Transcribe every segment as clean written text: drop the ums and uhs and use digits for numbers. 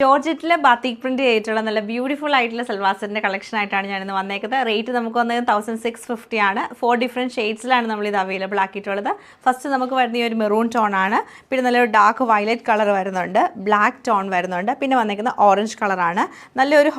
ജോർജറ്റിലെ batik print ചെയ്തിട്ടുള്ള നല്ല beautiful ആയിട്ടുള്ള സൽവാർ സെറ്റിന്റെ കളക്ഷൻ ആയിട്ടാണ് ഞാനിന്ന് വന്നേക്കുന്നത്. റേറ്റ് നമുക്ക് വന്നത് 1650 ആണ്. 4 ഡിഫറെൻറ്റ് ഷെയ്ഡ്സിലാണ് നമ്മൾ ഇത് അവൈലബിൾ ആക്കിയിട്ടുള്ളത്. ഫസ്റ്റ് നമുക്ക് വരുന്ന ഈ ഒരു മെറൂൺ ടോൺ ആണ്. പിന്നെ നല്ലൊരു ഡാർക്ക് വയലറ്റ് കളർ വരുന്നുണ്ട്, ബ്ലാക്ക് ടോൺ വരുന്നുണ്ട്, പിന്നെ വന്നേക്കുന്ന ഓറഞ്ച് കളറാണ്. നല്ലൊരു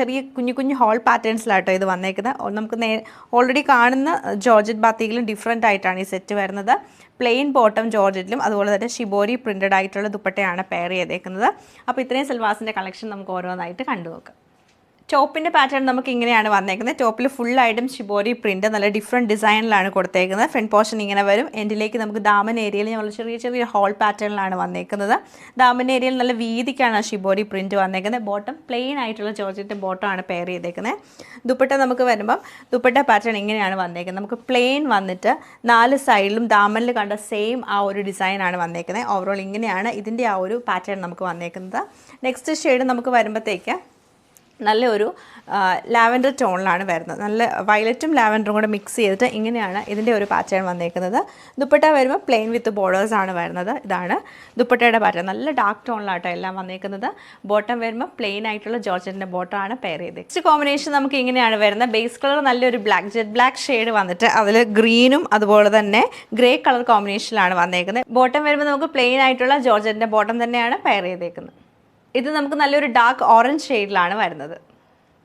ചെറിയ കുഞ്ഞു ഹോൾ പാറ്റേൺസിലാട്ടോ ഇത് വന്നേക്കുന്നത്. നമുക്ക് ഓൾറെഡി കാണുന്ന ജോർജറ്റ് ബാത്തിക്കിലും ഡിഫറെൻ്റ് ആയിട്ടാണ് ഈ സെറ്റ് വരുന്നത്. പ്ലെയിൻ ബോട്ടം ജോർജറ്റിലും അതുപോലെ തന്നെ ഷിബോരി പ്രിൻറ്റഡ് ആയിട്ടുള്ള ദുപ്പട്ടയാണ് പെയർ ചെയ്തേക്കുന്നത്. അപ്പോൾ ഇത്രയും സൽവാസിൻ്റെ കളക്ഷൻ നമുക്ക് ഓരോന്നായിട്ട് കണ്ടു നോക്കാം. ടോപ്പിൻ്റെ പാറ്റേൺ നമുക്ക് ഇങ്ങനെയാണ് വന്നേക്കുന്നത്. ടോപ്പിൽ ഫുള്ളായിട്ടും ഷിബോരി പ്രിൻറ്റ് നല്ല ഡിഫറെൻറ്റ് ഡിസൈനിലാണ് കൊടുത്തേക്കുന്നത്. ഫ്രണ്ട് പോർഷൻ ഇങ്ങനെ വരും. എൻഡിലേക്ക് നമുക്ക് ദാമൻ ഏരിയയിൽ നമ്മൾ ചെറിയ ഹോൾ പാറ്റേണിലാണ് വന്നേക്കുന്നത്. ദാമൻ ഏരിയയിൽ നല്ല വീതിക്കാണ് ഷിബോരി പ്രിൻറ്റ് വന്നേക്കുന്നത്. ബോട്ടം പ്ലെയിൻ ആയിട്ടുള്ള ജോർജറ്റ് ബോട്ടമാണ് പെയർ ചെയ്തേക്കുന്നത്. ദുപ്പട്ട നമുക്ക് വരുമ്പം ദുപ്പട്ട പാറ്റേൺ ഇങ്ങനെയാണ് വന്നേക്കുന്നത്. നമുക്ക് പ്ലെയിൻ വന്നിട്ട് 4 സൈഡിലും ദാമനിൽ കണ്ട സെയിം ആ ഒരു ഡിസൈനാണ് വന്നേക്കുന്നത്. ഓവറോൾ ഇങ്ങനെയാണ് ഇതിൻ്റെ ആ ഒരു പാറ്റേൺ നമുക്ക് വന്നേക്കുന്നത്. നെക്സ്റ്റ് ഷെയ്ഡ് നമുക്ക് വരുമ്പോഴത്തേക്ക് നല്ലൊരു ലാവൻഡർ ടോണിലാണ് വരുന്നത്. നല്ല വയലറ്റും ലാവൻഡറും കൂടെ മിക്സ് ചെയ്തിട്ട് ഇങ്ങനെയാണ് ഇതിൻ്റെ ഒരു പാറ്റേൺ വന്നേക്കുന്നത്. ദുപ്പട്ട വരുമ്പോൾ പ്ലെയിൻ വിത്ത് ബോർഡേഴ്സാണ് വരുന്നത്. ഇതാണ് ദുപ്പട്ടയുടെ പാറ്റേൺ. നല്ല ഡാർക്ക് ടോണിലാട്ടോ എല്ലാം വന്നേക്കുന്നത്. ബോട്ടം വരുമ്പോൾ പ്ലെയിൻ ആയിട്ടുള്ള ജോർജറ്റിൻ്റെ ബോട്ടമാണ് പെയർ ചെയ്തത്. നെക്സ്റ്റ് കോമ്പിനേഷൻ നമുക്ക് ഇങ്ങനെയാണ് വരുന്നത്. ബേസ് കളർ നല്ലൊരു ജെറ്റ് ബ്ലാക്ക് ഷെയ്ഡ് വന്നിട്ട് അതിൽ ഗ്രീനും അതുപോലെ തന്നെ ഗ്രേ കളർ കോമ്പിനേഷനിലാണ് വന്നേക്കുന്നത്. ബോട്ടം വരുമ്പോൾ നമുക്ക് പ്ലെയിൻ ആയിട്ടുള്ള ജോർജറ്റിൻ്റെ ബോട്ടം തന്നെയാണ് പെയർ ചെയ്തേക്കുന്നത്. ഇത് നമുക്ക് നല്ലൊരു ഡാർക്ക് ഓറഞ്ച് ഷെയ്ഡിലാണ് വരുന്നത്.